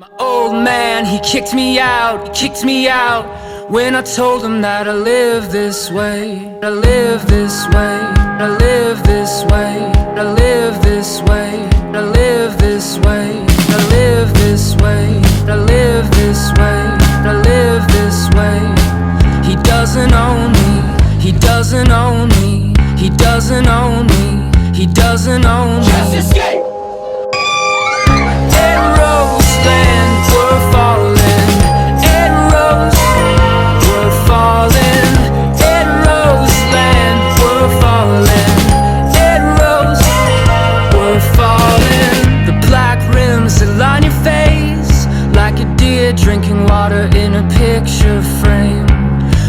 My old man, he kicked me out when I told him that I live this way, I live this way, I live this way, I live this way, I live this way, I live this way, I live this way, I live this way. He doesn't own me, he doesn't own me, he doesn't own me, he doesn't own me. Just escape! Drinking water in a picture frame.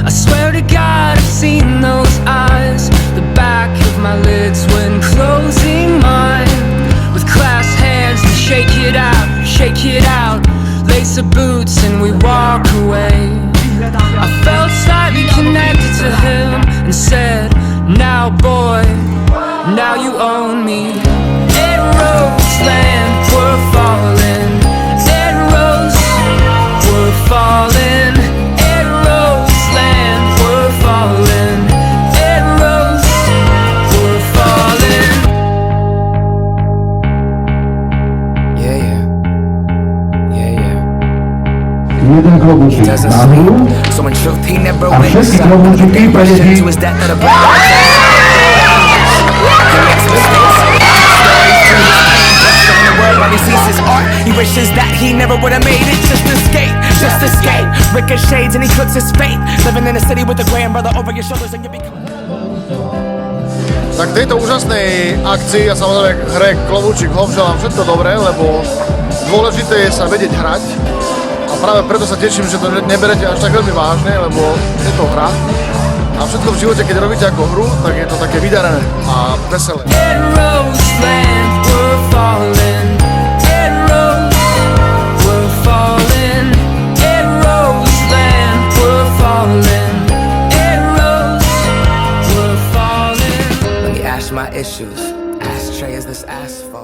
I swear to God I've seen those eyes, the back of my lids when closing mine. With clasped hands we shake it out, lace the boots and we walk away. I felt slightly connected to him and said, now boy, now you own me. Ed Roseland, we're falling. Falling, Ed Roseland, we're falling, Ed Rose, we're falling. Yeah. Jeden klobúčik nahoru a všetky klobúčiky prejdete. He wishes that he never would have made it. Just escape. Ricochets and he cooks his fate. Living in a city with a grandbrother over your shoulders and you become. Tak tejto úžasnej akcii a samozrejme hre Klobúčik Hop želám všetko dobré, lebo dôležité je sa vedieť hrať a práve preto sa teším, že to neberete až tak veľmi vážne, lebo je to hra a všetko v živote, keď robíte ako hru, tak je to také vydarené a veselé. My issues, ashtray is this asphalt.